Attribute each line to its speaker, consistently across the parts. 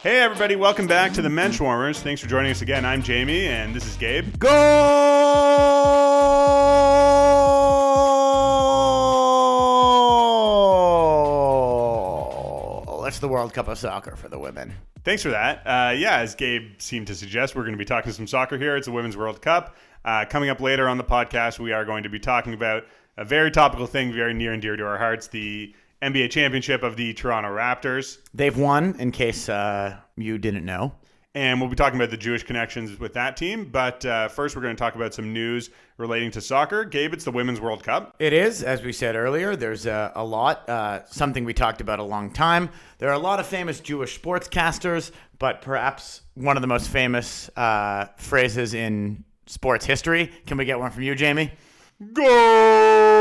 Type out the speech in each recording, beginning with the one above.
Speaker 1: Hey everybody, welcome back to the Menschwarmers. Thanks for joining us again. I'm Jamie, and this is Gabe.
Speaker 2: Goal! It's the World Cup of Soccer for the women.
Speaker 1: Thanks for that. As Gabe seemed to suggest, we're going to be talking some soccer here. It's the Women's World Cup. Coming up later on the podcast, we are going to be talking about a very topical thing, very near and dear to our hearts, the NBA championship of the Toronto Raptors.
Speaker 2: They've won, in case you didn't know.
Speaker 1: And we'll be talking about the Jewish connections with that team. But first, we're going to talk about some news relating to soccer. Gabe, it's the Women's World Cup.
Speaker 2: It is, as we said earlier. There's a lot, something we talked about a long time. There are a lot of famous Jewish sportscasters, but perhaps one of the most famous phrases in sports history. Can we get one from you, Jamie?
Speaker 1: Goal!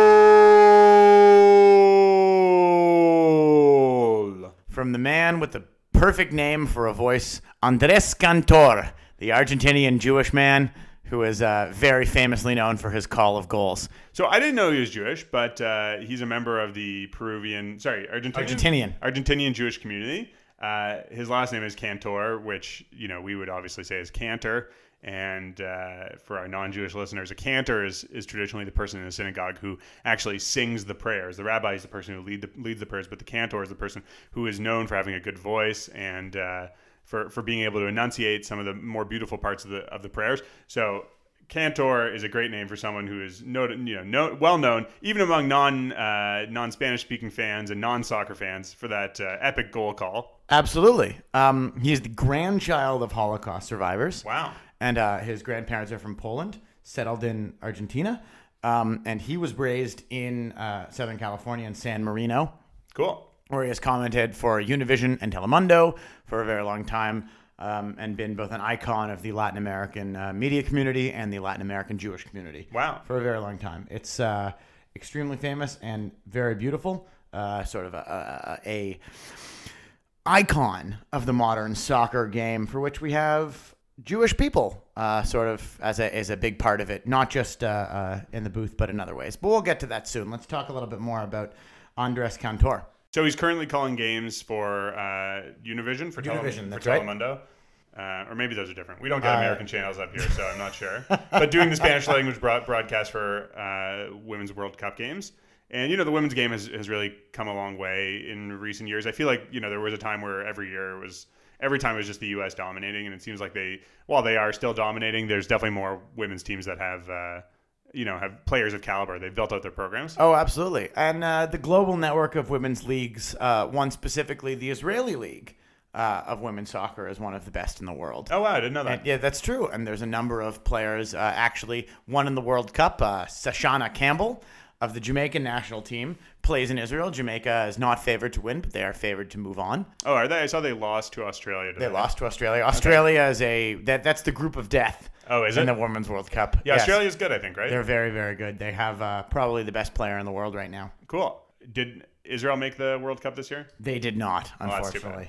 Speaker 2: From the man with the perfect name for a voice, Andrés Cantor, the Argentinian Jewish man who is very famously known for his call of goals.
Speaker 1: So I didn't know he was Jewish, but he's a member of the Argentinian Jewish community. His last name is Cantor, which we would obviously say is Cantor. And for our non-Jewish listeners, a cantor is traditionally the person in the synagogue who actually sings the prayers. The rabbi is the person who leads the prayers, but the cantor is the person who is known for having a good voice and for being able to enunciate some of the more beautiful parts of the prayers. So Cantor is a great name for someone who is well known, even among non-Spanish speaking fans and non-soccer fans, for that epic goal call.
Speaker 2: Absolutely. He's the grandchild of Holocaust survivors.
Speaker 1: Wow.
Speaker 2: And his grandparents are from Poland, settled in Argentina. And he was raised in Southern California in San Marino.
Speaker 1: Cool.
Speaker 2: Where he has commented for Univision and Telemundo for a very long time, and been both an icon of the Latin American media community and the Latin American Jewish community.
Speaker 1: Wow.
Speaker 2: For a very long time. It's extremely famous and very beautiful. Sort of a icon of the modern soccer game, for which we have Jewish people sort of as a big part of it, not just in the booth, but in other ways. But we'll get to that soon. Let's talk a little bit more about Andrés Cantor.
Speaker 1: So he's currently calling games for Univision, for Telemundo. Or maybe those are different. We don't get American channels up here, so I'm not sure. But doing the Spanish language broadcast for Women's World Cup games. And, the women's game has really come a long way in recent years. I feel like, there was a time where every time it was just the U.S. dominating, and it seems like while they are still dominating, there's definitely more women's teams that have players of caliber. They've built out their programs.
Speaker 2: Oh, absolutely. And the global network of women's leagues, one specifically the Israeli League of women's soccer, is one of the best in the world.
Speaker 1: Oh, wow, I didn't know that.
Speaker 2: And, yeah, that's true. And there's a number of players, actually, one in the World Cup, Sashana Campbell of the Jamaican national team, plays in Israel. Jamaica is not favored to win, but they are favored to move on.
Speaker 1: Oh, are they? I saw they lost to Australia today.
Speaker 2: They lost to Australia. Australia is that's the group of death.
Speaker 1: Oh, is it?
Speaker 2: In the Women's World Cup.
Speaker 1: Yeah,
Speaker 2: yes.
Speaker 1: Australia's good, I think, right?
Speaker 2: They're very, very good. They have probably the best player in the world right now.
Speaker 1: Cool. Did Israel make the World Cup this year?
Speaker 2: They did not, unfortunately.
Speaker 1: That's too bad.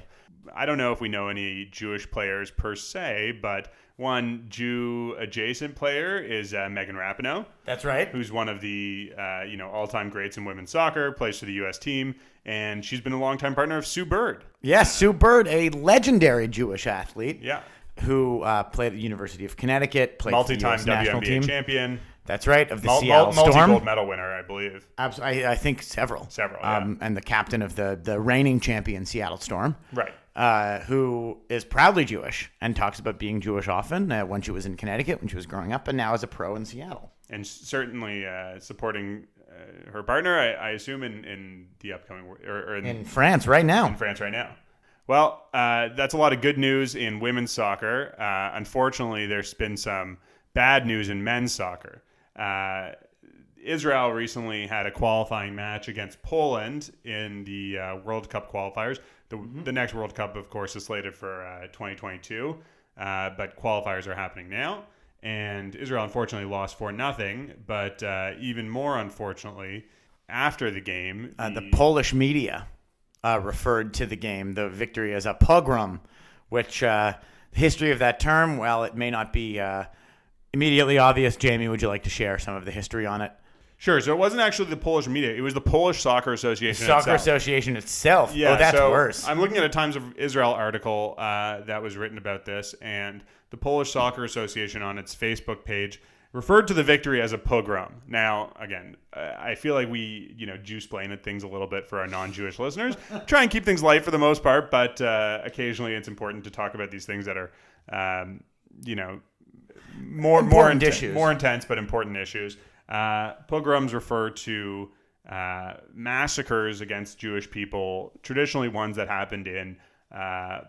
Speaker 1: I don't know if we know any Jewish players per se, but one Jew-adjacent player is Megan Rapinoe.
Speaker 2: That's right.
Speaker 1: Who's one of the all-time greats in women's soccer, plays for the U.S. team, and she's been a longtime partner of Sue Bird.
Speaker 2: Yes, Sue Bird, a legendary Jewish athlete.
Speaker 1: Yeah.
Speaker 2: Who played at the University of Connecticut, played
Speaker 1: multi-time
Speaker 2: for the US national team.
Speaker 1: champion.
Speaker 2: That's right, of the Seattle Storm.
Speaker 1: Multi-gold medal winner, I believe.
Speaker 2: I think several.
Speaker 1: Yeah.
Speaker 2: And the captain of the reigning champion Seattle Storm.
Speaker 1: Right.
Speaker 2: Who is proudly Jewish and talks about being Jewish often when she was in Connecticut, when she was growing up, and now as a pro in Seattle.
Speaker 1: And certainly supporting her partner, I assume, in the upcoming... or
Speaker 2: in France right now.
Speaker 1: In France right now. Well, that's a lot of good news in women's soccer. Unfortunately, there's been some bad news in men's soccer. Israel recently had a qualifying match against Poland in the World Cup qualifiers. The next World Cup, of course, is slated for 2022, but qualifiers are happening now. And Israel, unfortunately, lost 4-0. But even more unfortunately, after the game...
Speaker 2: the Polish media referred to the game, the victory, as a pogrom, which the history of that term, well, it may not be immediately obvious. Jamie, would you like to share some of the history on it?
Speaker 1: Sure. So it wasn't actually the Polish media. It was the Polish Soccer Association
Speaker 2: Soccer
Speaker 1: itself.
Speaker 2: Association itself.
Speaker 1: Yeah,
Speaker 2: Oh, that's
Speaker 1: so
Speaker 2: worse.
Speaker 1: I'm looking at a Times of Israel article that was written about this, and the Polish Soccer Association on its Facebook page referred to the victory as a pogrom. Now, again, I feel like we, Jew-splain at things a little bit for our non-Jewish listeners. Try and keep things light for the most part, but occasionally it's important to talk about these things that are, more intense but important issues. Pogroms refer to massacres against Jewish people, traditionally ones that happened in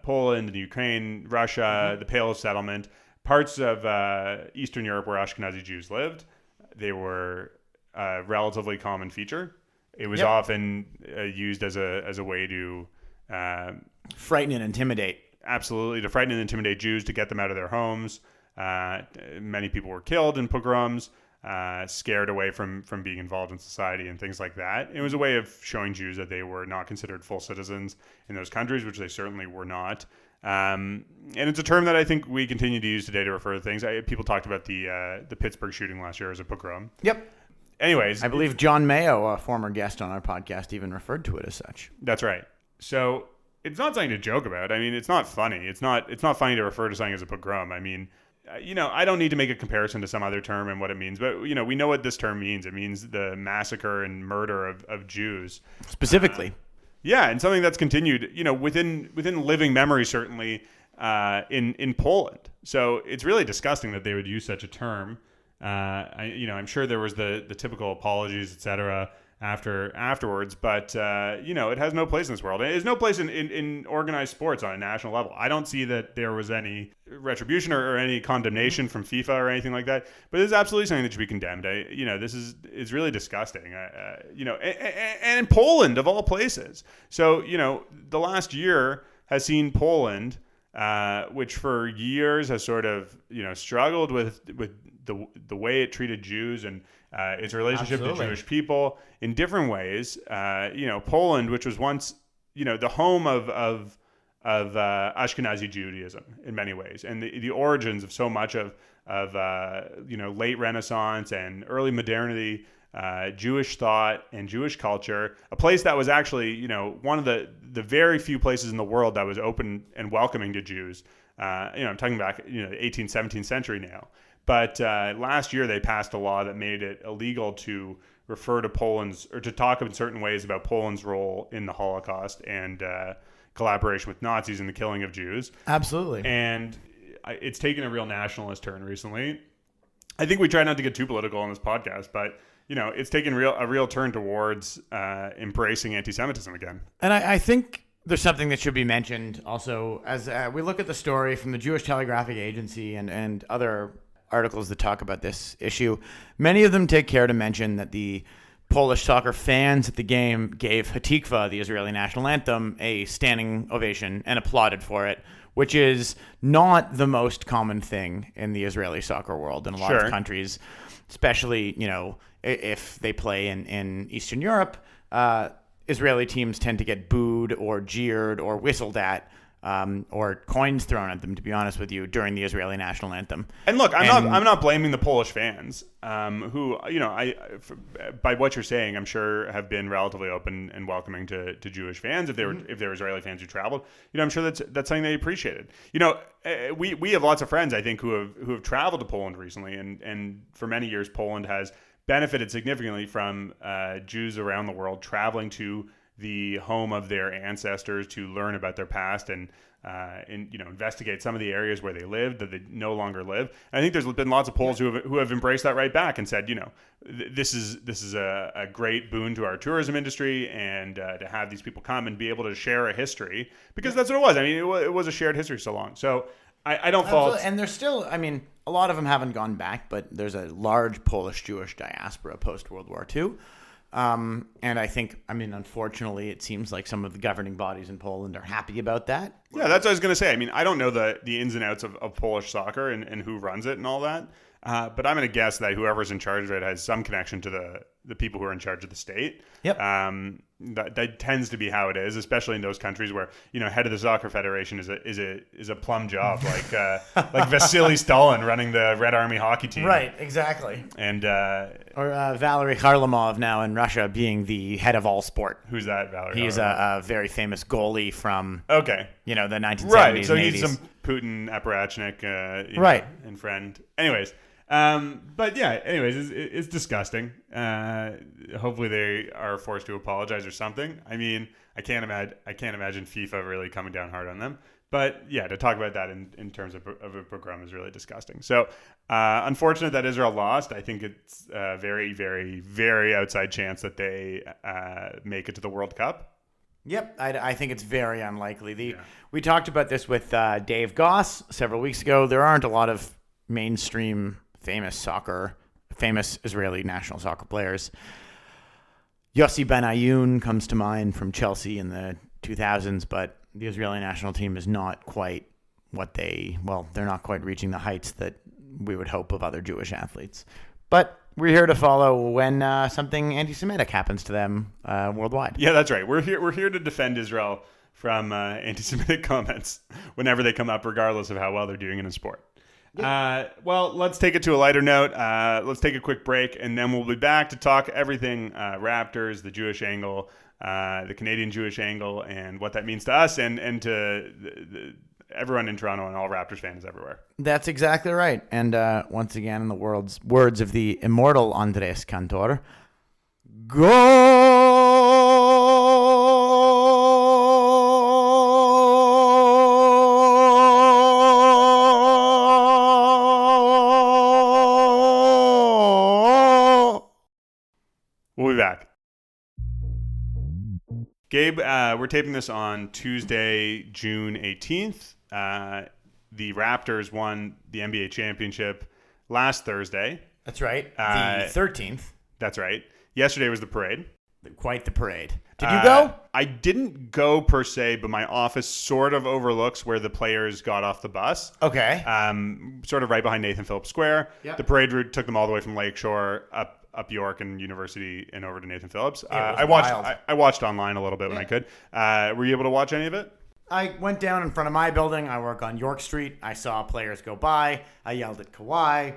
Speaker 1: Poland, the Ukraine, Russia, the Pale of Settlement, parts of Eastern Europe where Ashkenazi Jews lived. They were a relatively common feature. It was often used as a way to
Speaker 2: frighten and intimidate.
Speaker 1: Absolutely, to frighten and intimidate Jews, to get them out of their homes. Many people were killed in pogroms, scared away from being involved in society and things like that. It was a way of showing Jews that they were not considered full citizens in those countries, which they certainly were not. And it's a term that I think we continue to use today to refer to things. People talked about the Pittsburgh shooting last year as a pogrom.
Speaker 2: Yep.
Speaker 1: Anyways,
Speaker 2: I believe John Mayo, a former guest on our podcast, even referred to it as such.
Speaker 1: That's right. So it's not something to joke about. I mean, it's not funny. It's not funny to refer to something as a pogrom. I mean, I don't need to make a comparison to some other term and what it means, but we know what this term means. It means the massacre and murder of Jews.
Speaker 2: Specifically.
Speaker 1: Yeah, and something that's continued, within living memory, certainly in Poland. So it's really disgusting that they would use such a term. I'm sure there was the typical apologies, etc. afterwards, but it has no place in this world. It has no place in organized sports on a national level. I don't see that there was any retribution or any condemnation from FIFA or anything like that. But it is absolutely something that should be condemned. This is really disgusting. And in Poland of all places. So the last year has seen Poland, which for years has sort of struggled with the way it treated Jews and its relationship to Jewish people in different ways. Poland, which was once the home of Ashkenazi Judaism in many ways, and the origins of so much of late Renaissance and early modernity, Jewish thought and Jewish culture. A place that was actually one of the very few places in the world that was open and welcoming to Jews. I'm talking back the 18th, 17th century now. But last year they passed a law that made it illegal to refer to Poland's, or to talk in certain ways about Poland's role in the Holocaust and collaboration with Nazis in the killing of Jews.
Speaker 2: Absolutely.
Speaker 1: And it's taken a real nationalist turn recently. I think we try not to get too political on this podcast, but it's taken a real turn towards embracing anti-Semitism again.
Speaker 2: And I think there's something that should be mentioned also as we look at the story from the Jewish Telegraphic Agency and other articles that talk about this issue. Many of them take care to mention that the Polish soccer fans at the game gave Hatikva, the Israeli national anthem, a standing ovation and applauded for it, which is not the most common thing in the Israeli soccer world in a lot of countries, especially, if they play in Eastern Europe. Israeli teams tend to get booed or jeered or whistled at, or coins thrown at them, to be honest with you, during the Israeli national anthem.
Speaker 1: And look, I'm not blaming the Polish fans, who by what you're saying, I'm sure have been relatively open and welcoming to Jewish fans if they were Israeli fans who traveled. I'm sure that's something they appreciated. We have lots of friends, I think, who have traveled to Poland recently, and for many years Poland has benefited significantly from Jews around the world traveling to the home of their ancestors to learn about their past and investigate some of the areas where they lived that they no longer live. And I think there's been lots of Poles who have embraced that right back and said, this is a great boon to our tourism industry, and to have these people come and be able to share a history, because that's what it was. I mean, it was a shared history so long. So I don't fault.
Speaker 2: And there's still, a lot of them haven't gone back, but there's a large Polish Jewish diaspora post World War II. And I think, unfortunately, it seems like some of the governing bodies in Poland are happy about that.
Speaker 1: Yeah, that's what I was going to say. I mean, I don't know the ins and outs of Polish soccer and who runs it and all that. But I'm going to guess that whoever's in charge of it has some connection to the people who are in charge of the state.
Speaker 2: Yep.
Speaker 1: That tends to be how it is, especially in those countries where head of the soccer federation is a plum job, like Vasily Stalin running the Red Army hockey team.
Speaker 2: Right. Exactly.
Speaker 1: And
Speaker 2: or Valery Kharlamov now in Russia being the head of all sport.
Speaker 1: Who's that, Valery?
Speaker 2: He's a very famous goalie from the 1970s.
Speaker 1: Right. So
Speaker 2: and
Speaker 1: he's
Speaker 2: 80s.
Speaker 1: some Putin apparatchik,
Speaker 2: Right.
Speaker 1: and friend. Anyways. But yeah, anyways, it's disgusting. Hopefully they are forced to apologize or something. I mean, I can't imagine FIFA really coming down hard on them. But yeah, to talk about that in terms of a pogrom is really disgusting. So, unfortunate that Israel lost. I think it's a very, very, very outside chance that they make it to the World Cup.
Speaker 2: Yep, I think it's very unlikely. We talked about this with Dave Goss several weeks ago. There aren't a lot of mainstream famous Israeli national soccer players. Yossi Benayoun comes to mind from Chelsea in the 2000s, but the Israeli national team is not quite they're not quite reaching the heights that we would hope of other Jewish athletes. But we're here to follow when something anti-Semitic happens to them worldwide.
Speaker 1: Yeah, that's right. We're here to defend Israel from anti-Semitic comments whenever they come up, regardless of how well they're doing in a sport. Well, let's take it to a lighter note. Let's take a quick break, and then we'll be back to talk everything Raptors, the Jewish angle, the Canadian Jewish angle, and what that means to us and to everyone in Toronto and all Raptors fans everywhere.
Speaker 2: That's exactly right. And once again, in the words of the immortal Andrés Cantor,
Speaker 1: We'll be back. Gabe, we're taping this on Tuesday, June 18th. The Raptors won the NBA championship last Thursday.
Speaker 2: That's right. The 13th.
Speaker 1: That's right. Yesterday was the parade.
Speaker 2: Quite the parade. Did you go?
Speaker 1: I didn't go per se, but my office sort of overlooks where the players got off the bus.
Speaker 2: Okay.
Speaker 1: Sort of right behind Nathan Phillips Square.
Speaker 2: Yep.
Speaker 1: The parade route took them all the way from Lakeshore up York and University and over to Nathan Phillips. I watched online a little bit when I could. Were you able to watch any of it?
Speaker 2: I went down in front of my building. I work on York Street. I saw players go by. I yelled at Kawhi.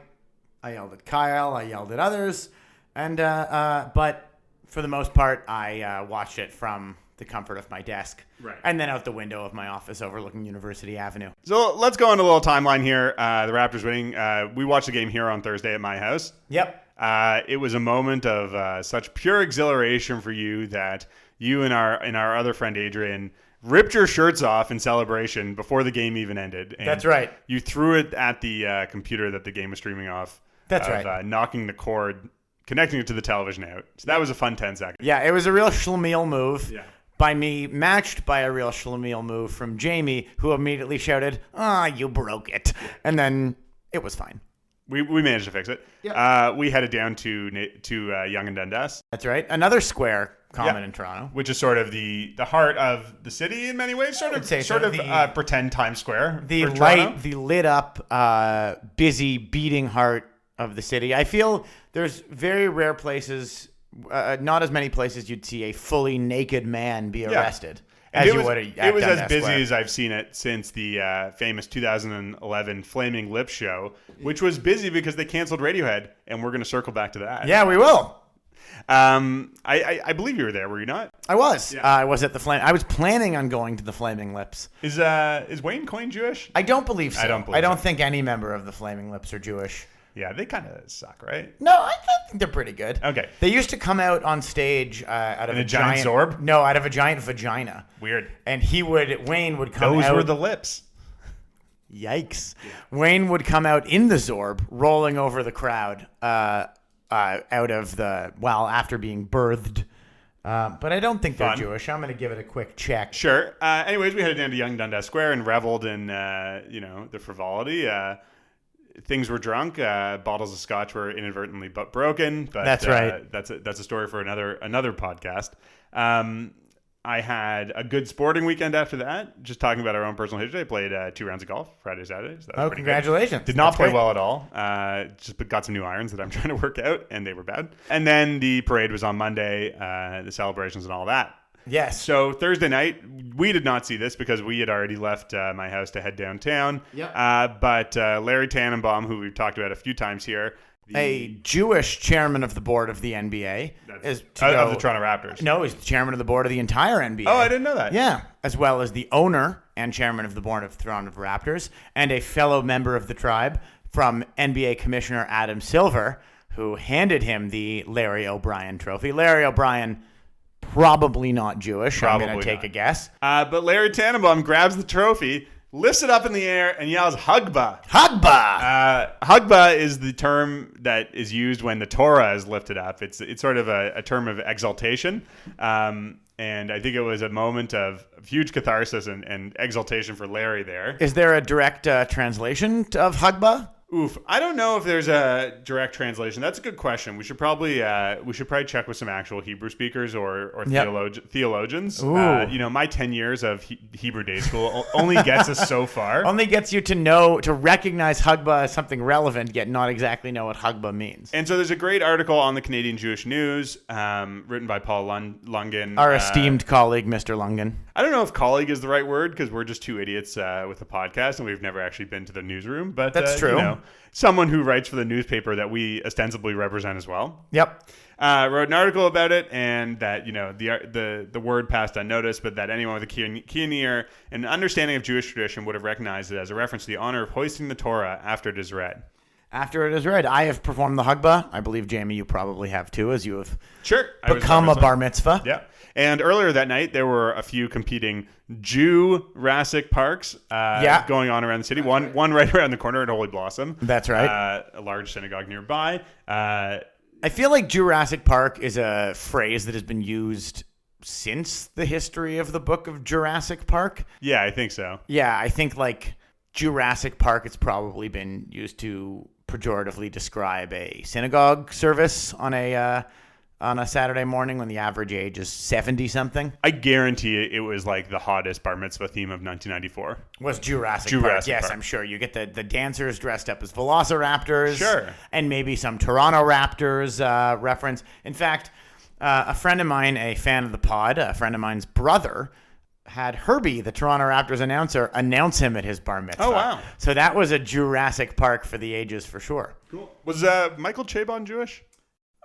Speaker 2: I yelled at Kyle. I yelled at others. And but for the most part, I watched it from the comfort of my desk.
Speaker 1: Right. And
Speaker 2: then out the window of my office overlooking University Avenue.
Speaker 1: So let's go on a little timeline here. The Raptors winning. We watched the game here on Thursday at my house.
Speaker 2: Yep.
Speaker 1: It was a moment of such pure exhilaration for you that you and our other friend Adrian ripped your shirts off in celebration before the game even ended. And
Speaker 2: that's right.
Speaker 1: You threw it at the computer that the game was streaming off.
Speaker 2: That's right.
Speaker 1: Knocking the cord, connecting it to the television out. So that was a fun 10 seconds.
Speaker 2: Yeah, it was a real schlemiel move.
Speaker 1: Yeah.
Speaker 2: By me, matched by a real schlemiel move from Jamie, who immediately shouted, you broke it. And then it was fine.
Speaker 1: We managed to fix it. Yep. We headed down to Yonge and Dundas.
Speaker 2: That's right. Another square common in Toronto,
Speaker 1: which is sort of the heart of the city in many ways. Sort of pretend Times Square.
Speaker 2: The lit up, busy beating heart of the city. I feel there's very rare places, not as many places you'd see a fully naked man be arrested.
Speaker 1: It was as busy as I've seen it since the famous 2011 Flaming Lips show, which was busy because they canceled Radiohead, and we're going to circle back to that.
Speaker 2: Yeah, we will.
Speaker 1: I believe you were there, were you not?
Speaker 2: I was. Yeah. I was at the I was planning on going to the Flaming Lips.
Speaker 1: Is Wayne Coyne Jewish?
Speaker 2: I don't believe so.
Speaker 1: I don't
Speaker 2: think any member of the Flaming Lips are Jewish.
Speaker 1: Yeah, they kind of suck, right?
Speaker 2: No, I think they're pretty good.
Speaker 1: Okay.
Speaker 2: They used to come out on stage out of
Speaker 1: a giant zorb?
Speaker 2: No, out of a giant vagina.
Speaker 1: Weird.
Speaker 2: And Wayne would come out.
Speaker 1: Those were the lips.
Speaker 2: Yikes. Yeah. Wayne would come out in the zorb, rolling over the crowd after being birthed. But I don't think they're Jewish. I'm going to give it a quick check.
Speaker 1: Sure. Anyways, we headed down to Yonge Dundas Square and reveled in, the frivolity. Things were drunk. Bottles of scotch were inadvertently broken. But
Speaker 2: that's right.
Speaker 1: That's a story for another podcast. I had a good sporting weekend after that. Just talking about our own personal history, I played 2 rounds of golf Friday, Saturday. So that was pretty
Speaker 2: congratulations.
Speaker 1: good. Did not play well at all. Just got some new irons that I'm trying to work out, and they were bad. And then the parade was on Monday, the celebrations and all that.
Speaker 2: Yes.
Speaker 1: So Thursday night, we did not see this because we had already left my house to head downtown.
Speaker 2: Yep.
Speaker 1: But Larry Tanenbaum, who we've talked about a few times here,
Speaker 2: a Jewish chairman of the board of the NBA
Speaker 1: of the Toronto Raptors.
Speaker 2: No, he's the chairman of the board of the entire NBA.
Speaker 1: Oh, I didn't know that.
Speaker 2: Yeah, as well as the owner and chairman of the board of the Toronto Raptors, and a fellow member of the tribe from NBA Commissioner Adam Silver, who handed him the Larry O'Brien Trophy. Larry O'Brien, probably not Jewish.
Speaker 1: Probably
Speaker 2: I'm going to take a guess.
Speaker 1: But Larry Tanenbaum grabs the trophy, lifts it up in the air, and yells, Hugba.
Speaker 2: Hugba!
Speaker 1: Hugba is the term that is used when the Torah is lifted up. It's sort of a term of exaltation. And I think it was a moment of huge catharsis and exaltation for Larry there.
Speaker 2: Is there a direct translation of Hugba?
Speaker 1: Oof, I don't know if there's a direct translation. That's a good question. We should probably check with some actual Hebrew speakers or theologians. My 10 years of Hebrew day school only gets us so far.
Speaker 2: Only gets you to recognize Hugba as something relevant, yet not exactly know what Hugba means.
Speaker 1: And so there's a great article on the Canadian Jewish News, written by Paul Lungen.
Speaker 2: Our esteemed colleague, Mr. Lungen.
Speaker 1: I don't know if colleague is the right word because we're just two idiots with a podcast and we've never actually been to the newsroom. But
Speaker 2: that's true.
Speaker 1: Someone who writes for the newspaper that we ostensibly represent as well.
Speaker 2: Yep.
Speaker 1: Wrote an article about it, and that the word passed unnoticed, but that anyone with a keen ear and an understanding of Jewish tradition would have recognized it as a reference to the honor of hoisting the Torah after it is read.
Speaker 2: After it is read, I have performed the Hugba. I believe, Jamie, you probably have too, as you have become a bar mitzvah.
Speaker 1: Yeah. And earlier that night, there were a few competing Jurassic parks going on around the city. One right around the corner at Holy Blossom.
Speaker 2: That's right.
Speaker 1: A large synagogue nearby.
Speaker 2: I feel like Jurassic Park is a phrase that has been used since the history of the book of Jurassic Park.
Speaker 1: Yeah, I think so.
Speaker 2: Yeah, I think like Jurassic Park, it's probably been used to pejoratively describe a synagogue service on a Saturday morning when the average age is 70-something.
Speaker 1: I guarantee it was like the hottest bar mitzvah theme of 1994.
Speaker 2: Was Jurassic Park. Yes, I'm sure. You get the dancers dressed up as velociraptors.
Speaker 1: Sure.
Speaker 2: And maybe some Toronto Raptors reference. In fact, a friend of mine, a fan of the pod, a friend of mine's brother, had Herbie, the Toronto Raptors announcer, announce him at his bar mitzvah.
Speaker 1: Oh, wow.
Speaker 2: So that was a Jurassic Park for the ages for sure.
Speaker 1: Cool. Was Michael Chabon Jewish?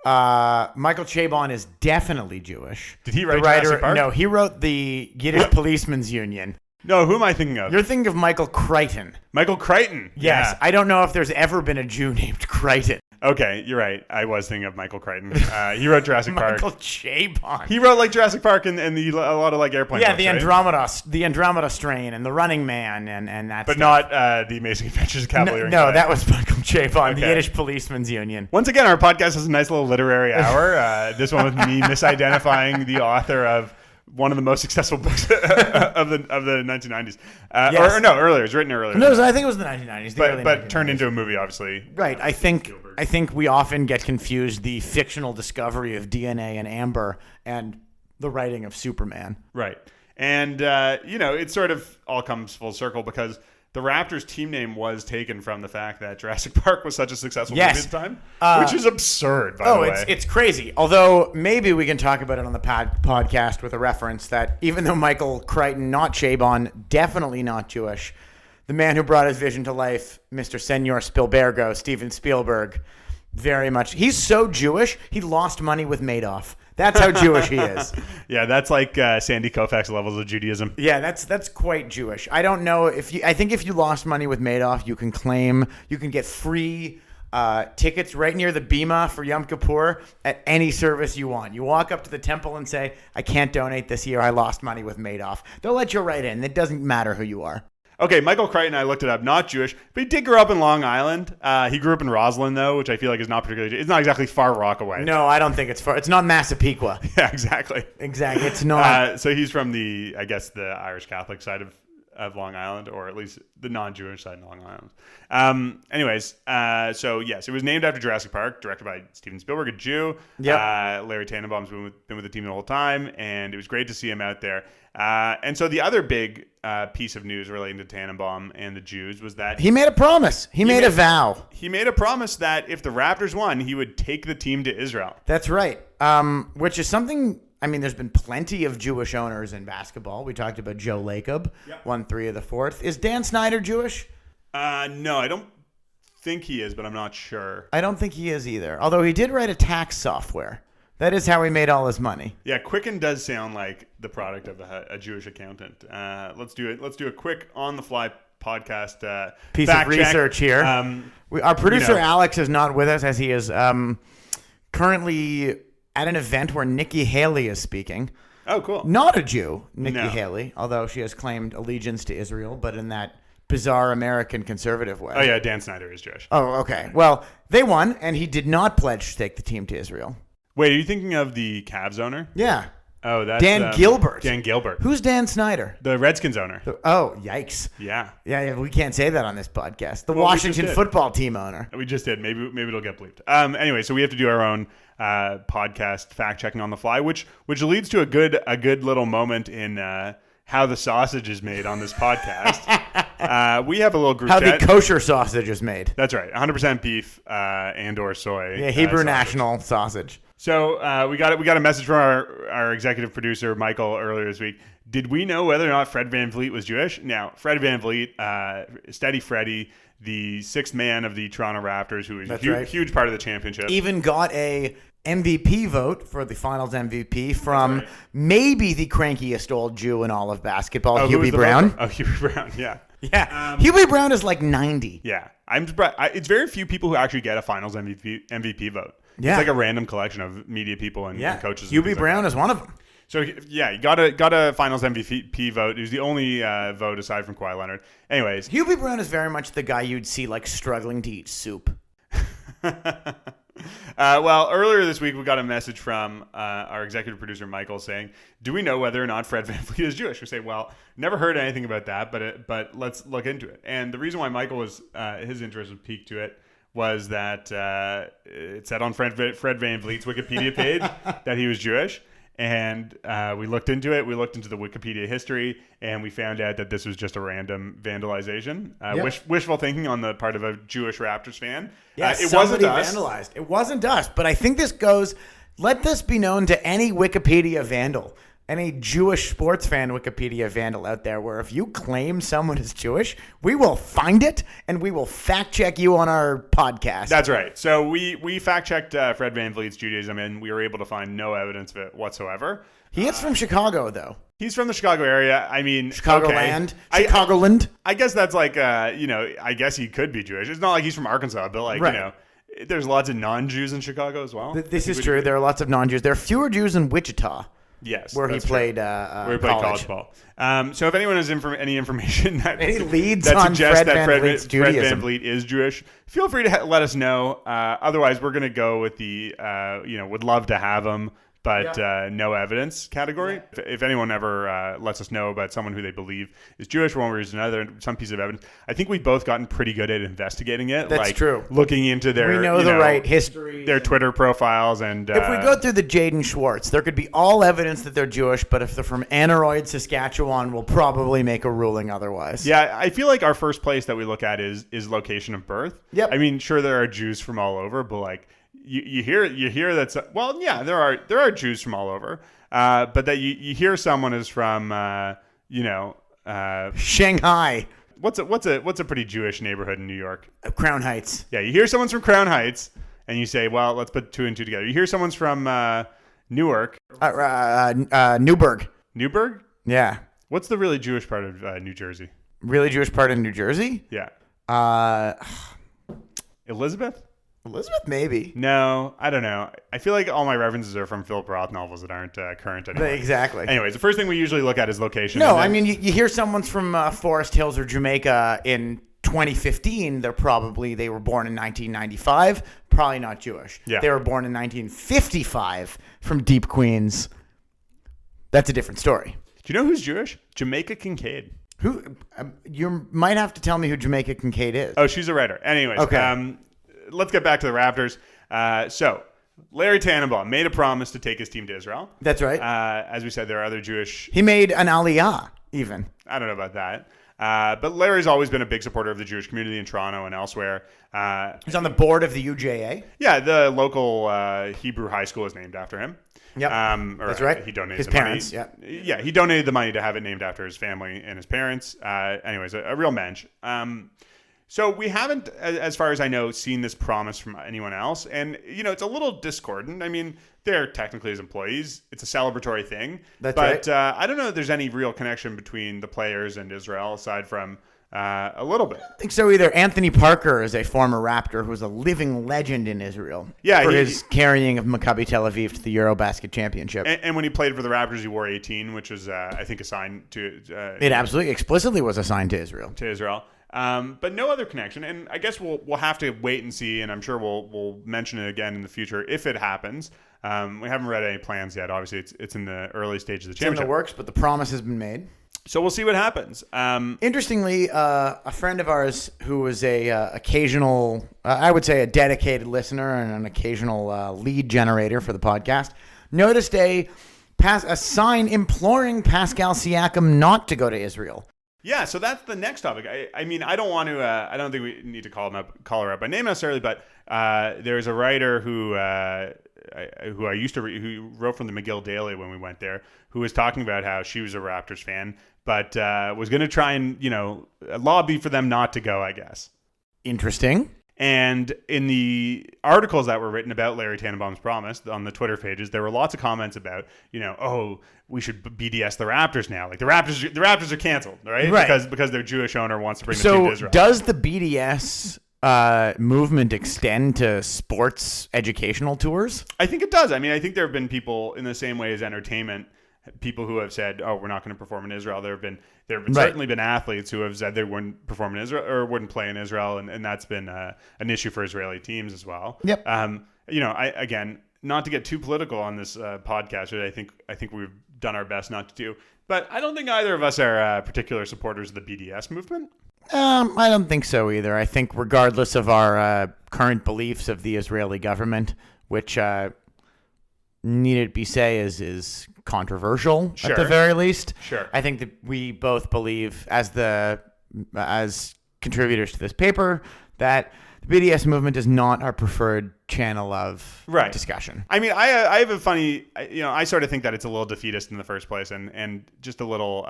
Speaker 2: Michael Chabon is definitely Jewish.
Speaker 1: Did he write Jurassic Park?
Speaker 2: No, he wrote the Yiddish Policemen's Union.
Speaker 1: No, who am I thinking of?
Speaker 2: You're thinking of Michael Crichton.
Speaker 1: Michael Crichton.
Speaker 2: Yes.
Speaker 1: Yeah.
Speaker 2: I don't know if there's ever been a Jew named Crichton.
Speaker 1: Okay, you're right. I was thinking of Michael Crichton. He wrote Jurassic Park.
Speaker 2: Michael Chabon.
Speaker 1: He wrote like Jurassic Park and a lot of like airplane books,
Speaker 2: the Andromeda Strain and the Running Man and that.
Speaker 1: But stuff. Not the Amazing Adventures of Cavalier.
Speaker 2: No, that was Michael Chabon, the Yiddish Policeman's Union.
Speaker 1: Once again, our podcast has a nice little literary hour. This one with me misidentifying the author of one of the most successful books of the 1990s.
Speaker 2: Yes.
Speaker 1: Or no, earlier. It was written earlier.
Speaker 2: No, I think it was the 1990s.
Speaker 1: But turned into a movie, obviously.
Speaker 2: Right. I think we often get confused the fictional discovery of DNA and amber and the writing of Superman.
Speaker 1: Right. And, it sort of all comes full circle because the Raptors team name was taken from the fact that Jurassic Park was such a successful movie at the time, which is absurd, by the way.
Speaker 2: It's crazy. Although maybe we can talk about it on the podcast with a reference that even though Michael Crichton, not Chabon, definitely not Jewish, the man who brought his vision to life, Mr. Senor Spielbergo, Steven Spielberg, very much. He's so Jewish, he lost money with Madoff. That's how Jewish he is.
Speaker 1: Yeah, that's like Sandy Koufax levels of Judaism.
Speaker 2: Yeah, that's quite Jewish. I don't know I think if you lost money with Madoff, you can get free tickets right near the Bima for Yom Kippur at any service you want. You walk up to the temple and say, I can't donate this year. I lost money with Madoff. They'll let you right in. It doesn't matter who you are.
Speaker 1: Okay, Michael Crichton, I looked it up, not Jewish, but he did grow up in Long Island. He grew up in Roslyn, though, which I feel like is not particularly... It's not exactly Far Rockaway.
Speaker 2: No, I don't think it's far. It's not Massapequa.
Speaker 1: Yeah, exactly.
Speaker 2: Exactly, it's not.
Speaker 1: So he's from the Irish Catholic side Long Island, or at least the non-Jewish side of Long Island. Anyways, so yes, it was named after Jurassic Park, directed by Steven Spielberg, a Jew.
Speaker 2: Yep.
Speaker 1: Larry Tanenbaum's been with the team the whole time, and it was great to see him out there. And so the other big piece of news relating to Tannenbaum and the Jews was that
Speaker 2: he made a promise. He made a vow.
Speaker 1: He made a promise that if the Raptors won, he would take the team to Israel.
Speaker 2: That's right. Which is something. I mean, there's been plenty of Jewish owners in basketball. We talked about Joe Lacob, won 3 of the 4th. Is Dan Snyder Jewish?
Speaker 1: No, I don't think he is, but I'm not sure.
Speaker 2: I don't think he is either. Although he did write a tax software. That is how he made all his money.
Speaker 1: Yeah, Quicken does sound like the product of a Jewish accountant. Let's do it. Let's do a quick on-the-fly podcast
Speaker 2: piece of research here. Our producer Alex is not with us, as he is currently at an event where Nikki Haley is speaking.
Speaker 1: Oh, cool.
Speaker 2: Not a Jew, Nikki Haley, although she has claimed allegiance to Israel, but in that bizarre American conservative way.
Speaker 1: Oh, yeah, Dan Snyder is Jewish.
Speaker 2: Oh, okay. Well, they won, and he did not pledge to take the team to Israel.
Speaker 1: Wait, are you thinking of the Cavs owner?
Speaker 2: Yeah.
Speaker 1: Oh, that's
Speaker 2: Dan Gilbert.
Speaker 1: Dan Gilbert.
Speaker 2: Who's Dan Snyder?
Speaker 1: The Redskins owner.
Speaker 2: Oh, yikes.
Speaker 1: Yeah.
Speaker 2: Yeah, we can't say that on this podcast. The Washington football team owner.
Speaker 1: We just did. Maybe it'll get bleeped. Anyway, so we have to do our own podcast fact checking on the fly, which leads to a good little moment in how the sausage is made on this podcast. We have a little group chat.
Speaker 2: How the kosher sausage is made.
Speaker 1: That's right. 100% beef and or soy.
Speaker 2: Yeah, Hebrew National sausage.
Speaker 1: So we got a message from our executive producer, Michael, earlier this week. Did we know whether or not Fred VanVleet was Jewish? Now, Fred VanVleet, Steady Freddy, the 6th man of the Toronto Raptors, who is a huge part of the championship.
Speaker 2: Even got a MVP vote for the Finals MVP from maybe the crankiest old Jew in all of basketball, Hubie Brown.
Speaker 1: Oh, Hubie Brown, yeah.
Speaker 2: Yeah, Hubie Brown is like 90.
Speaker 1: Yeah, I'm surprised. It's very few people who actually get a Finals MVP vote.
Speaker 2: Yeah.
Speaker 1: It's like a random collection of media people and coaches.
Speaker 2: Hubie Brown is one of them.
Speaker 1: So, yeah, he got a Finals MVP vote. He was the only vote aside from Kawhi Leonard. Anyways.
Speaker 2: Hubie Brown is very much the guy you'd see, like, struggling to eat soup.
Speaker 1: Well, earlier this week, we got a message from our executive producer, Michael, saying, do we know whether or not Fred VanVleet is Jewish? We say, well, never heard anything about that, but let's look into it. And the reason why Michael was his interest was piqued to it was that it said on Fred VanVleet's Wikipedia page that he was Jewish. And we looked into it. We looked into the Wikipedia history, and we found out that this was just a random vandalization. Wishful thinking on the part of a Jewish Raptors fan.
Speaker 2: Yeah,
Speaker 1: it wasn't us.
Speaker 2: Vandalized. It wasn't us, but I think this goes. Let this be known to any Wikipedia vandal, any Jewish sports fan Wikipedia vandal out there, where if you claim someone is Jewish, we will find it and we will fact check you on our podcast.
Speaker 1: That's right. So we fact checked Fred VanVleet's Judaism, and we were able to find no evidence of it whatsoever.
Speaker 2: He is from Chicago, though.
Speaker 1: He's from the Chicago area. I mean,
Speaker 2: Chicagoland,
Speaker 1: okay.
Speaker 2: Chicagoland.
Speaker 1: I guess that's like, I guess he could be Jewish. It's not like he's from Arkansas, but like, there's lots of non-Jews in Chicago as well.
Speaker 2: This is true. There are lots of non-Jews. There are fewer Jews in Wichita.
Speaker 1: Yes,
Speaker 2: where he played
Speaker 1: college ball. So if anyone has any information that
Speaker 2: any leads
Speaker 1: that
Speaker 2: on
Speaker 1: suggests
Speaker 2: Fred
Speaker 1: that Fred
Speaker 2: VanVleet
Speaker 1: is Jewish, feel free to let us know. Otherwise, we're going to go with the would love to have him, but no evidence category. Yeah. If anyone ever lets us know about someone who they believe is Jewish for one reason or another, some piece of evidence, I think we've both gotten pretty good at investigating it.
Speaker 2: That's true.
Speaker 1: Looking into their,
Speaker 2: we know the right history,
Speaker 1: their Twitter profiles, and
Speaker 2: if we go through the Jaden Schwartz, there could be all evidence that they're Jewish, but if they're from Aneroid, Saskatchewan, we'll probably make a ruling otherwise.
Speaker 1: Yeah, I feel like our first place that we look at is location of birth.
Speaker 2: Yep.
Speaker 1: I mean, sure, there are Jews from all over, but like. You hear that's there are Jews from all over, but that you hear someone is from
Speaker 2: Shanghai.
Speaker 1: What's a pretty Jewish neighborhood in New York?
Speaker 2: Crown Heights.
Speaker 1: Yeah, you hear someone's from Crown Heights, and you say, well, let's put 2 and 2 together. You hear someone's from Newark.
Speaker 2: Newburgh.
Speaker 1: Newburgh?
Speaker 2: Yeah.
Speaker 1: What's the really Jewish part of New Jersey?
Speaker 2: Really Jewish part of New Jersey?
Speaker 1: Yeah. Elizabeth?
Speaker 2: Elizabeth, maybe.
Speaker 1: No, I don't know. I feel like all my references are from Philip Roth novels that aren't current anymore.
Speaker 2: Exactly.
Speaker 1: Anyways, the first thing we usually look at is location.
Speaker 2: No, I mean, you hear someone's from Forest Hills or Jamaica in 2015. They were born in 1995. Probably not Jewish.
Speaker 1: Yeah.
Speaker 2: They were born in 1955 from Deep Queens. That's a different story.
Speaker 1: Do you know who's Jewish? Jamaica Kincaid.
Speaker 2: You might have to tell me who Jamaica Kincaid is.
Speaker 1: Oh, she's a writer. Anyways,
Speaker 2: Okay.
Speaker 1: Let's get back to the Raptors. So Larry Tanenbaum made a promise to take his team to Israel.
Speaker 2: That's right.
Speaker 1: As we said, there are other Jewish...
Speaker 2: He made an aliyah, even.
Speaker 1: I don't know about that. But Larry's always been a big supporter of the Jewish community in Toronto and elsewhere.
Speaker 2: He's on the board of the UJA.
Speaker 1: Yeah, the local Hebrew high school is named after him.
Speaker 2: Yep, that's right.
Speaker 1: He donated
Speaker 2: his
Speaker 1: the
Speaker 2: parents.
Speaker 1: money.
Speaker 2: Yeah,
Speaker 1: yeah, he donated the money to have it named after his family and his parents. Anyways, a real mensch. So we haven't, as far as I know, seen this promise from anyone else. And, it's a little discordant. I mean, they're technically his employees. It's a celebratory thing.
Speaker 2: That's
Speaker 1: right.
Speaker 2: But
Speaker 1: I don't know if there's any real connection between the players and Israel aside from a little bit.
Speaker 2: I think so either. Anthony Parker is a former Raptor who is a living legend in Israel for his carrying of Maccabi Tel Aviv to the Eurobasket Championship.
Speaker 1: And when he played for the Raptors, he wore 18, which was, I think, assigned to...
Speaker 2: it absolutely explicitly was assigned to Israel.
Speaker 1: But no other connection, and I guess we'll have to wait and see, and I'm sure we'll mention it again in the future if it happens. We haven't read any plans yet. Obviously, it's in the early stages of the championship.
Speaker 2: It's in the works, but the promise has been made.
Speaker 1: So we'll see what happens.
Speaker 2: Interestingly, a friend of ours who was a occasional, I would say, a dedicated listener and an occasional lead generator for the podcast, noticed a sign imploring Pascal Siakam not to go to Israel.
Speaker 1: Yeah, so that's the next topic. I mean, I don't want to. I don't think we need to call her up by name necessarily, but there's a writer who I used to who wrote from the McGill Daily when we went there, who was talking about how she was a Raptors fan, but was going to try and lobby for them not to go, I guess.
Speaker 2: Interesting.
Speaker 1: And in the articles that were written about Larry Tanenbaum's promise on the Twitter pages, there were lots of comments about, we should BDS the Raptors now. Like the Raptors are canceled, right? Because their Jewish owner wants to bring the team to Israel.
Speaker 2: So does the BDS movement extend to sports educational tours?
Speaker 1: I think it does. I mean, I think there have been people in the same way as entertainment, people who have said, "Oh, we're not going to perform in Israel." There have certainly been athletes who have said they wouldn't perform in Israel or wouldn't play in Israel, and that's been an issue for Israeli teams as well.
Speaker 2: Yep.
Speaker 1: Again, not to get too political on this podcast, which I think we've done our best not to do, but I don't think either of us are particular supporters of the BDS movement.
Speaker 2: I don't think so either. I think regardless of our current beliefs of the Israeli government, which needed be say is controversial at the very least.
Speaker 1: Sure.
Speaker 2: I think that we both believe as contributors to this paper that the BDS movement is not our preferred channel of discussion.
Speaker 1: I mean, I have a funny, I sort of think that it's a little defeatist in the first place and just a little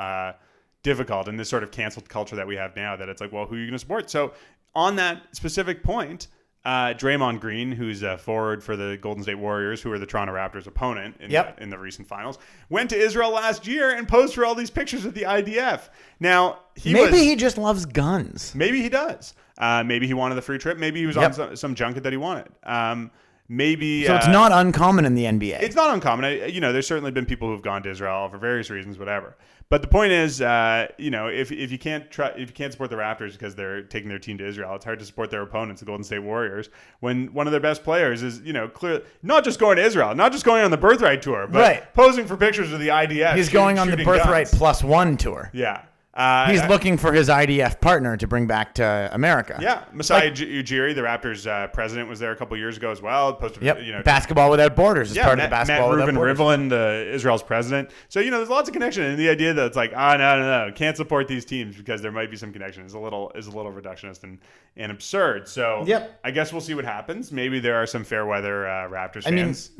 Speaker 1: difficult in this sort of canceled culture that we have now, that it's like, well, who are you going to support? So on that specific point, Draymond Green, who's a forward for the Golden State Warriors, who are the Toronto Raptors' opponent in the recent finals, went to Israel last year and posed for all these pictures with the IDF. Now,
Speaker 2: he just loves guns.
Speaker 1: Maybe he does. Maybe he wanted the free trip. Maybe he was on some junket that he wanted. Maybe
Speaker 2: so. It's not uncommon in the NBA.
Speaker 1: It's not uncommon. There's certainly been people who've gone to Israel for various reasons, whatever. But the point is, if you can't support the Raptors because they're taking their team to Israel, it's hard to support their opponents, the Golden State Warriors, when one of their best players is, clearly not just going to Israel, not just going on the Birthright tour, but posing for pictures with the IDF.
Speaker 2: He's going on the Birthright +1 tour.
Speaker 1: Yeah.
Speaker 2: He's looking for his IDF partner to bring back to America.
Speaker 1: Yeah, Masai Ujiri, the Raptors president, was there a couple years ago as well.
Speaker 2: Basketball Without Borders is part of the Basketball Without Borders.
Speaker 1: Matt Rivlin, Israel's president. So there's lots of connection, and the idea that it's like, no, can't support these teams because there might be some connection is a little reductionist and absurd. So I guess we'll see what happens. Maybe there are some fair weather Raptors fans.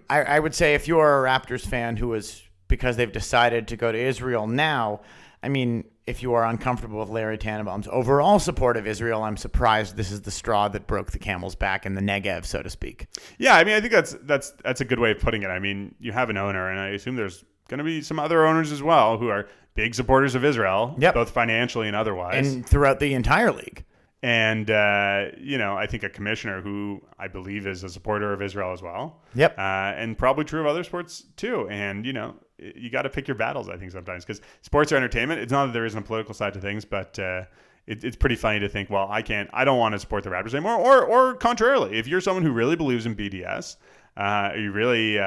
Speaker 2: I would say if you are a Raptors fan who is, because they've decided to go to Israel now. I mean, if you are uncomfortable with Larry Tanenbaum's overall support of Israel, I'm surprised this is the straw that broke the camel's back in the Negev, so to speak.
Speaker 1: Yeah, I mean, I think that's a good way of putting it. I mean, you have an owner, and I assume there's going to be some other owners as well who are big supporters of Israel, both financially and otherwise.
Speaker 2: And throughout the entire league.
Speaker 1: And, I think a commissioner who I believe is a supporter of Israel as well.
Speaker 2: Yep.
Speaker 1: And probably true of other sports too. And, you got to pick your battles, I think, sometimes, because sports are entertainment. It's not that there isn't a political side to things, but it's pretty funny to think, well, I don't want to support the Raptors anymore. Or contrarily, if you're someone who really believes in BDS, you really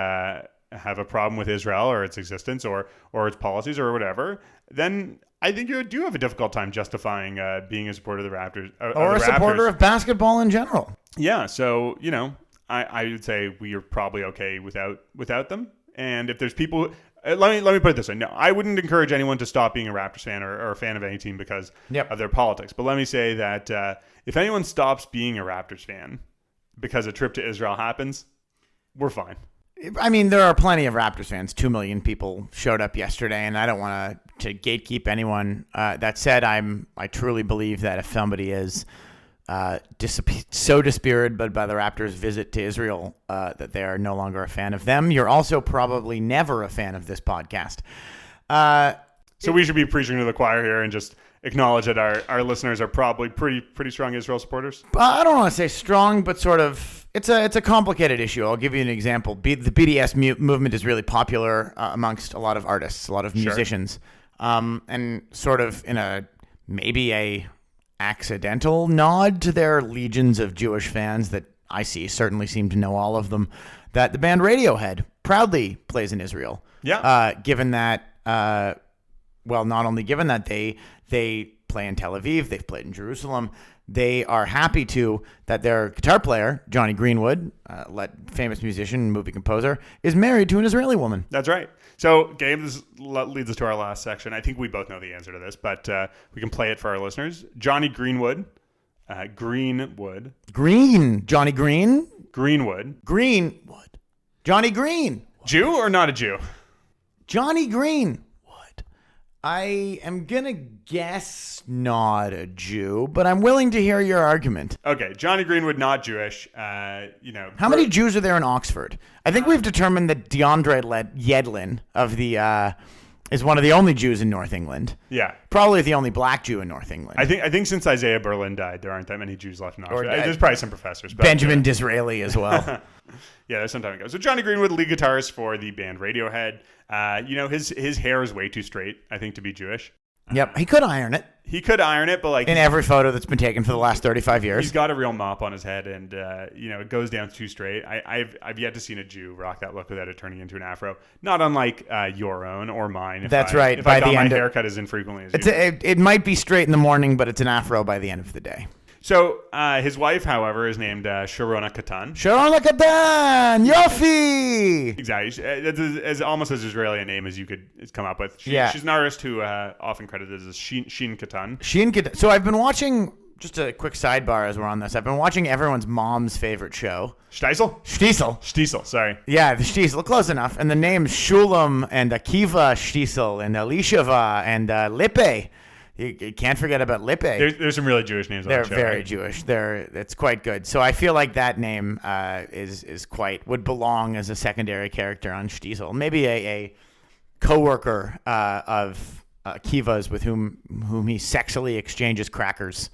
Speaker 1: have a problem with Israel or its existence or its policies or whatever, then I think you do have a difficult time justifying being a supporter of the Raptors.
Speaker 2: Or a supporter of basketball in general.
Speaker 1: Yeah, so, I would say we are probably okay without them. And if there's people... Let me put it this way. No, I wouldn't encourage anyone to stop being a Raptors fan or a fan of any team because of their politics. But let me say that if anyone stops being a Raptors fan because a trip to Israel happens, we're fine.
Speaker 2: I mean, there are plenty of Raptors fans. 2 million people showed up yesterday, and I don't want to gatekeep anyone. That said, I truly believe that if somebody is so dispirited by the Raptors' visit to Israel that they are no longer a fan of them, you're also probably never a fan of this podcast.
Speaker 1: So we should be preaching to the choir here and just acknowledge that our listeners are probably pretty strong Israel supporters.
Speaker 2: I don't want to say strong, but sort of. It's a complicated issue. I'll give you an example. The BDS movement is really popular amongst a lot of artists, a lot of musicians, and sort of in maybe a accidental nod to their legions of Jewish fans that I certainly seem to know all of them, that the band Radiohead proudly plays in Israel.
Speaker 1: Yeah.
Speaker 2: Given that, not only given that they play in Tel Aviv, they've played in Jerusalem, they are happy that their guitar player, Johnny Greenwood, famous musician and movie composer, is married to an Israeli woman.
Speaker 1: That's right. So, Gabe, this leads us to our last section. I think we both know the answer to this, but we can play it for our listeners. Johnny Greenwood. Greenwood.
Speaker 2: Johnny Green?
Speaker 1: Greenwood.
Speaker 2: Greenwood. Johnny Green.
Speaker 1: Jew or not a Jew?
Speaker 2: Johnny Greenwood. I am going to guess not a Jew, but I'm willing to hear your argument.
Speaker 1: Okay, Johnny Greenwood, not Jewish.
Speaker 2: How many Jews are there in Oxford? I think we've determined that DeAndre Yedlin is one of the only Jews in North England.
Speaker 1: Yeah.
Speaker 2: Probably the only black Jew in North England.
Speaker 1: I think since Isaiah Berlin died, there aren't that many Jews left in Oxford. There's probably some professors. But,
Speaker 2: Benjamin Disraeli as well.
Speaker 1: Yeah, that's some time ago. So Johnny Greenwood, lead guitarist for the band Radiohead. His hair is way too straight, I think, to be Jewish.
Speaker 2: Yep, he could iron it.
Speaker 1: But
Speaker 2: in every photo that's been taken for the last 35 years,
Speaker 1: he's got a real mop on his head, and it goes down too straight. I've yet to see a Jew rock that look without it turning into an afro. Not unlike your own or mine.
Speaker 2: That's right.
Speaker 1: If I got my haircut as infrequently as you.
Speaker 2: It might be straight in the morning, but it's an afro by the end of the day.
Speaker 1: So his wife, however, is named Sharona Katan.
Speaker 2: Sharona Katan, Yofi.
Speaker 1: Exactly, as almost as Israeli a name as you could come up with. She's an artist who often credited as Shin Katan.
Speaker 2: Shin Katan. So I've been watching. Just a quick sidebar as we're on this. I've been watching everyone's mom's favorite show.
Speaker 1: Shtisel, sorry.
Speaker 2: Yeah, the Shtisel, close enough. And the names Shulam and Akiva Shtisel and Elishava and Lippe. You can't forget about Lippe.
Speaker 1: There's some really Jewish names on
Speaker 2: They're
Speaker 1: the show.
Speaker 2: Very
Speaker 1: right?
Speaker 2: Jewish. It's quite good. So I feel like that name would belong as a secondary character on Shtisel. Maybe a co-worker of Akiva's with whom he sexually exchanges crackers.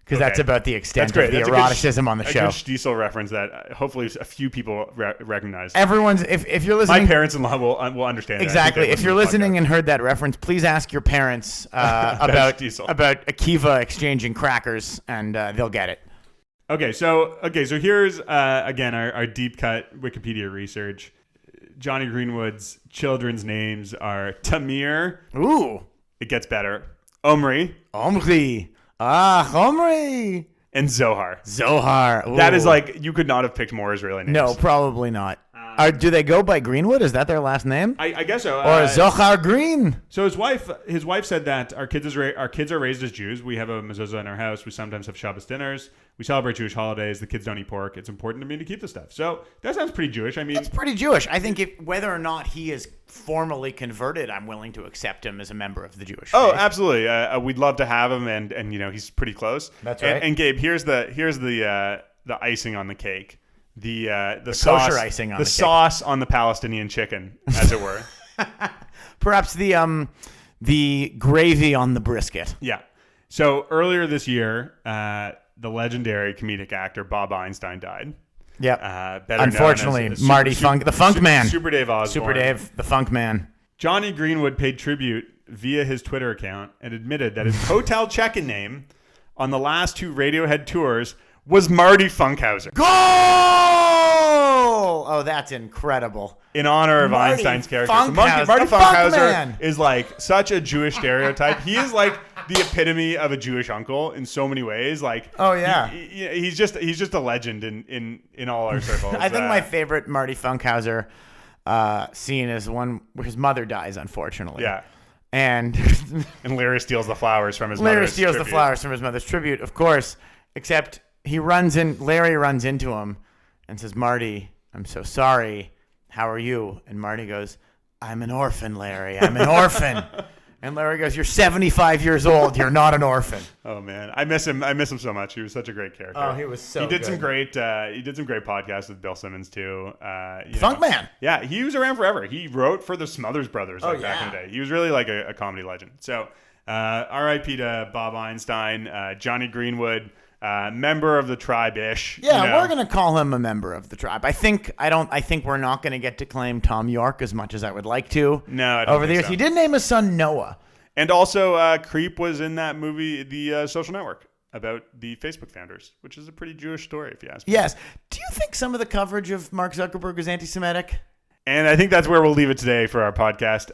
Speaker 2: Because that's about the extent of the eroticism on the show.
Speaker 1: A good Shtisel reference that hopefully a few people recognize.
Speaker 2: Everyone's, if you're listening...
Speaker 1: My parents-in-law will understand
Speaker 2: exactly. That. If you're listening and heard that reference, please ask your parents about Akiva exchanging crackers, and they'll get it.
Speaker 1: Okay, so here's, again, our deep cut Wikipedia research. Johnny Greenwood's children's names are Tamir.
Speaker 2: Ooh.
Speaker 1: It gets better. Omri.
Speaker 2: Omri.
Speaker 1: And Zohar.
Speaker 2: Ooh.
Speaker 1: That is like, you could not have picked more Israeli names.
Speaker 2: No, probably not. Do they go by Greenwood? Is that their last name?
Speaker 1: I guess so.
Speaker 2: Or Zohar Green?
Speaker 1: So his wife said that our kids are raised as Jews. We have a mezuzah in our house. We sometimes have Shabbos dinners. We celebrate Jewish holidays. The kids don't eat pork. It's important to me to keep the stuff. So that sounds pretty Jewish. I mean,
Speaker 2: it's pretty Jewish. I think whether or not he is formally converted, I'm willing to accept him as a member of the Jewish faith.
Speaker 1: Oh, absolutely. We'd love to have him, and he's pretty close.
Speaker 2: That's right.
Speaker 1: And Gabe, here's the icing on the cake. The
Speaker 2: sauce, kosher icing on the
Speaker 1: sauce on the Palestinian chicken, as it were.
Speaker 2: Perhaps the gravy on the brisket.
Speaker 1: Yeah. So earlier this year, the legendary comedic actor Bob Einstein died.
Speaker 2: Yeah.
Speaker 1: Unfortunately,
Speaker 2: Marty Funk, the Funk Man.
Speaker 1: Super Dave Osborne.
Speaker 2: Super Dave, the Funk Man.
Speaker 1: Johnny Greenwood paid tribute via his Twitter account and admitted that his hotel check-in name on the last two Radiohead tours was Marty Funkhauser.
Speaker 2: Goal! Oh, that's incredible.
Speaker 1: In honor of
Speaker 2: Marty
Speaker 1: Einstein's character.
Speaker 2: Funkhauser.
Speaker 1: Marty
Speaker 2: The
Speaker 1: Funkhauser
Speaker 2: Funkman.
Speaker 1: is like such a Jewish stereotype. He is like the epitome of a Jewish uncle in so many ways. Like,
Speaker 2: oh yeah,
Speaker 1: he's just a legend in all our circles.
Speaker 2: I think my favorite Marty Funkhauser scene is one where his mother dies, unfortunately.
Speaker 1: Yeah.
Speaker 2: And
Speaker 1: Larry steals the flowers from his
Speaker 2: Larry steals the flowers from his mother's tribute, of course, except Larry runs into him and says, "Marty, I'm so sorry. How are you?" And Marty goes, "I'm an orphan, Larry. I'm an orphan." And Larry goes, "You're 75 years old. You're not an orphan."
Speaker 1: Oh man, I miss him. I miss him so much. He was such a great character.
Speaker 2: Oh, he was so.
Speaker 1: He did
Speaker 2: good.
Speaker 1: some great. He did some great podcasts with Bill Simmons too.
Speaker 2: Funkman.
Speaker 1: Yeah, he was around forever. He wrote for the Smothers Brothers back in the day. He was really like a comedy legend. So, R.I.P. to Bob Einstein, Johnny Greenwood. Member of the tribe-ish.
Speaker 2: Yeah, we're gonna call him a member of the tribe. I think we're not gonna get to claim Tom York as much as I would like to.
Speaker 1: No, I don't
Speaker 2: over the
Speaker 1: think
Speaker 2: years,
Speaker 1: so.
Speaker 2: he did name his son Noah.
Speaker 1: And also, Creep was in that movie, The Social Network, about the Facebook founders, which is a pretty Jewish story, if you ask me.
Speaker 2: Yes. Do you think some of the coverage of Mark Zuckerberg is anti-Semitic?
Speaker 1: And I think that's where we'll leave it today for our podcast.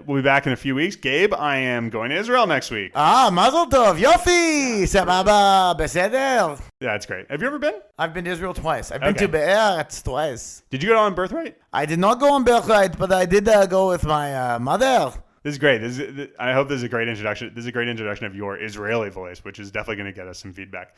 Speaker 1: We'll be back in a few weeks. Gabe, I am going to Israel next week.
Speaker 2: Mazel tov, yofi, sababa, beseder.
Speaker 1: Yeah, that's great. Have you ever been?
Speaker 2: I've been to Israel twice. I've been to Be'eretz twice.
Speaker 1: Did you go on Birthright?
Speaker 2: I did not go on Birthright, but I did go with my mother.
Speaker 1: This is great. I hope this is a great introduction. This is a great introduction of your Israeli voice, which is definitely going to get us some feedback.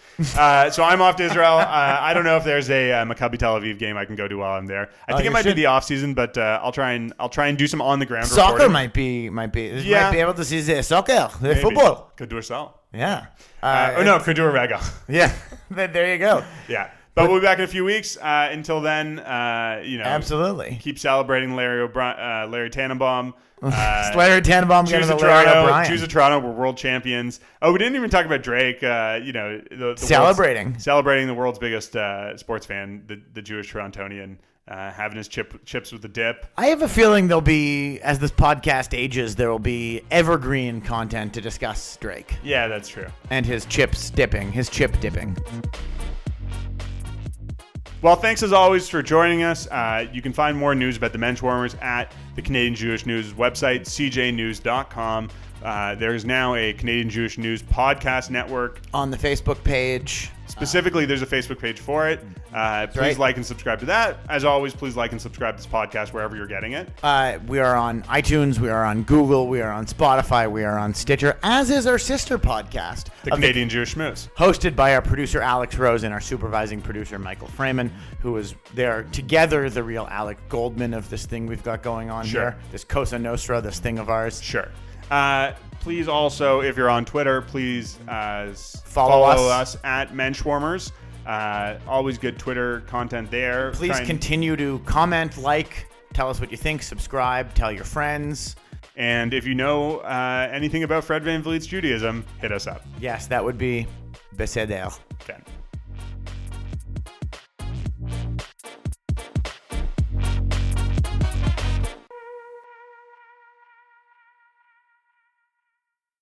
Speaker 1: So I'm off to Israel. I don't know if there's a Maccabi Tel Aviv game I can go to while I'm there. I think it might be the off season, but I'll try and do some on the ground
Speaker 2: soccer
Speaker 1: reporting.
Speaker 2: might be. Might be able to see the soccer, the
Speaker 1: Maybe.
Speaker 2: football.
Speaker 1: Kadursal.
Speaker 2: Yeah.
Speaker 1: Kadur Regal.
Speaker 2: Yeah. There you go.
Speaker 1: Yeah. But we'll be back in a few weeks. Until then,
Speaker 2: absolutely
Speaker 1: keep celebrating Larry Tanenbaum.
Speaker 2: Larry Tanenbaum
Speaker 1: Jews of Toronto were world champions. Oh, we didn't even talk about Drake. The celebrating the world's biggest sports fan, the Jewish Torontonian, having his chips with the dip.
Speaker 2: I have a feeling there'll be, as this podcast ages, there will be evergreen content to discuss Drake.
Speaker 1: Yeah, that's true.
Speaker 2: And his chip dipping.
Speaker 1: Well, thanks as always for joining us. You can find more news about the Menschwarmers at the Canadian Jewish News website, cjnews.com. There's now a Canadian Jewish News podcast network.
Speaker 2: On the Facebook page.
Speaker 1: Specifically, there's a Facebook page for it. Please like and subscribe to that. As always, please like and subscribe to this podcast wherever you're getting it.
Speaker 2: We are on iTunes. We are on Google. We are on Spotify. We are on Stitcher, as is our sister podcast,
Speaker 1: The Canadian Jewish News.
Speaker 2: Hosted by our producer, Alex Rose, and our supervising producer, Michael Freeman, who is there together, the real Alec Goldman of this thing we've got going on here. This Cosa Nostra, this thing of ours.
Speaker 1: Sure. Please also, if you're on Twitter, please
Speaker 2: follow
Speaker 1: us at Menschwarmers. Always good Twitter content there.
Speaker 2: Please continue to comment, tell us what you think, subscribe, tell your friends.
Speaker 1: And if you know anything about Fred Van Vliet's Judaism, hit us up.
Speaker 2: Yes, that would be beseder.
Speaker 1: Okay.